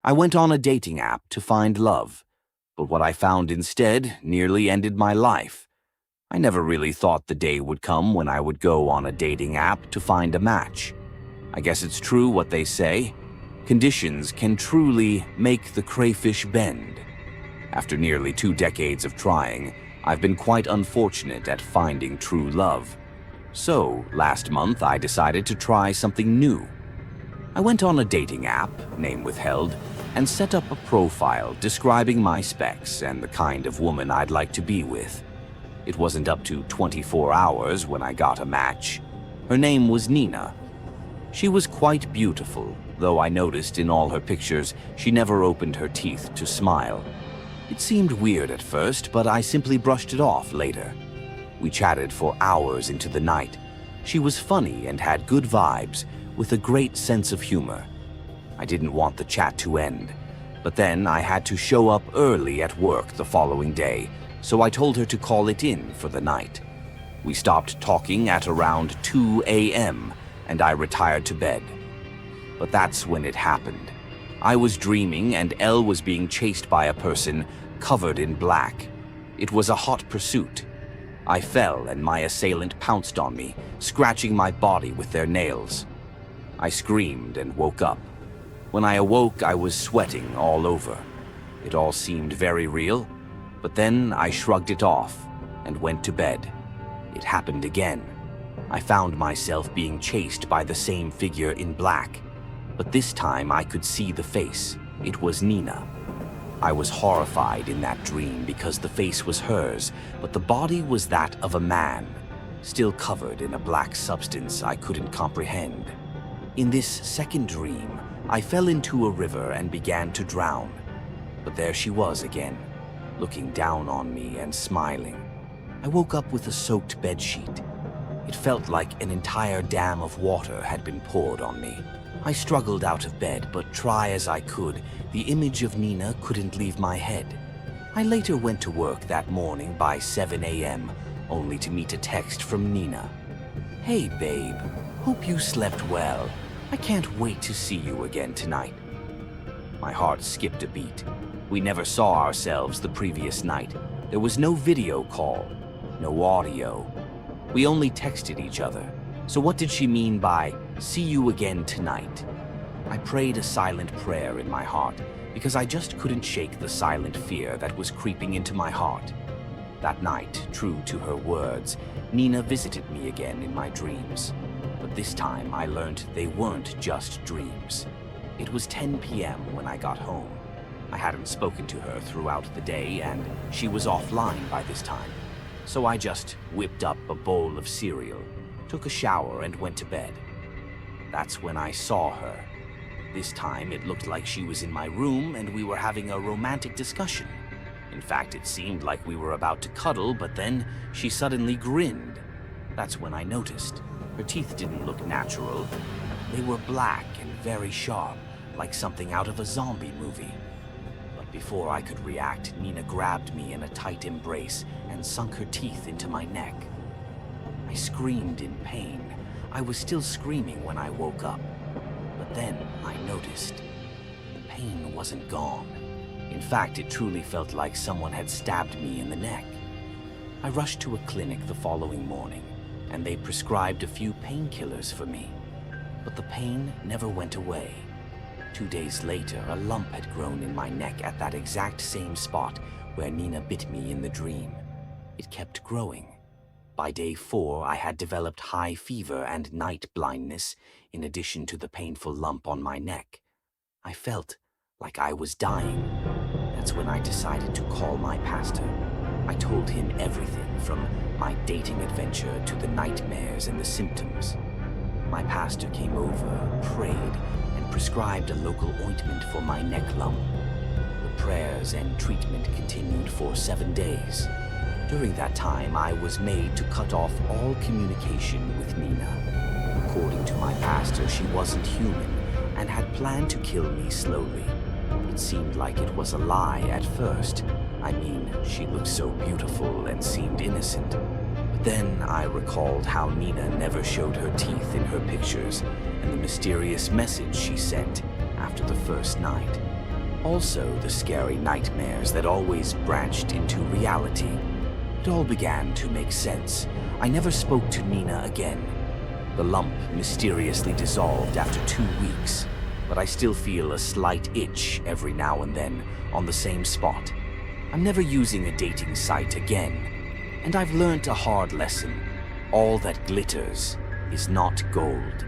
I went on a dating app to find love, but what I found instead nearly ended my life. I never really thought the day would come when I would go on a dating app to find a match. I guess it's true what they say. Conditions can truly make the crayfish bend. After nearly 2 decades of trying, I've been quite unfortunate at finding true love. So, last month I decided to try something new. I went on a dating app, name withheld, and set up a profile describing my specs and the kind of woman I'd like to be with. It wasn't up to 24 hours when I got a match. Her name was Nina. She was quite beautiful, though I noticed in all her pictures she never opened her teeth to smile. It seemed weird at first, but I simply brushed it off later. We chatted for hours into the night. She was funny and had good vibes, with a great sense of humor. I didn't want the chat to end, but then I had to show up early at work the following day, so I told her to call it in for the night. We stopped talking at around 2 a.m., and I retired to bed. But that's when it happened. I was dreaming, and Elle was being chased by a person covered in black. It was a hot pursuit. I fell, and my assailant pounced on me, scratching my body with their nails. I screamed and woke up. When I awoke, I was sweating all over. It all seemed very real, but then I shrugged it off and went to bed. It happened again. I found myself being chased by the same figure in black, but this time I could see the face. It was Nina. I was horrified in that dream because the face was hers, but the body was that of a man, still covered in a black substance I couldn't comprehend. In this second dream, I fell into a river and began to drown. But there she was again, looking down on me and smiling. I woke up with a soaked bedsheet. It felt like an entire dam of water had been poured on me. I struggled out of bed, but try as I could, the image of Nina couldn't leave my head. I later went to work that morning by 7 a.m., only to meet a text from Nina. "Hey babe, hope you slept well. I can't wait to see you again tonight." My heart skipped a beat. We never saw ourselves the previous night. There was no video call, no audio. We only texted each other. So what did she mean by, "see you again tonight"? I prayed a silent prayer in my heart because I just couldn't shake the silent fear that was creeping into my heart. That night, true to her words, Nina visited me again in my dreams. But this time I learned they weren't just dreams. It was 10 p.m. when I got home. I hadn't spoken to her throughout the day, and she was offline by this time. So I just whipped up a bowl of cereal, took a shower, and went to bed. That's when I saw her. This time it looked like she was in my room and we were having a romantic discussion. In fact, it seemed like we were about to cuddle, but then she suddenly grinned. That's when I noticed. Her teeth didn't look natural. They were black and very sharp, like something out of a zombie movie. But before I could react, Nina grabbed me in a tight embrace and sunk her teeth into my neck. I screamed in pain. I was still screaming when I woke up. But then I noticed the pain wasn't gone. In fact, it truly felt like someone had stabbed me in the neck. I rushed to a clinic the following morning, and they prescribed a few painkillers for me. But the pain never went away. 2 days later, a lump had grown in my neck at that exact same spot where Nina bit me in the dream. It kept growing. By day 4, I had developed high fever and night blindness, in addition to the painful lump on my neck. I felt like I was dying. That's when I decided to call my pastor. I told him everything from my dating adventure to the nightmares and the symptoms. My pastor came over, prayed, and prescribed a local ointment for my neck lump. The prayers and treatment continued for 7 days. During that time, I was made to cut off all communication with Nina. According to my pastor, she wasn't human and had planned to kill me slowly. It seemed like it was a lie at first. I mean, she looked so beautiful and seemed innocent. But then I recalled how Nina never showed her teeth in her pictures and the mysterious message she sent after the first night. Also, the scary nightmares that always branched into reality. It all began to make sense. I never spoke to Nina again. The lump mysteriously dissolved after 2 weeks, but I still feel a slight itch every now and then on the same spot. I'm never using a dating site again, and I've learned a hard lesson. All that glitters is not gold.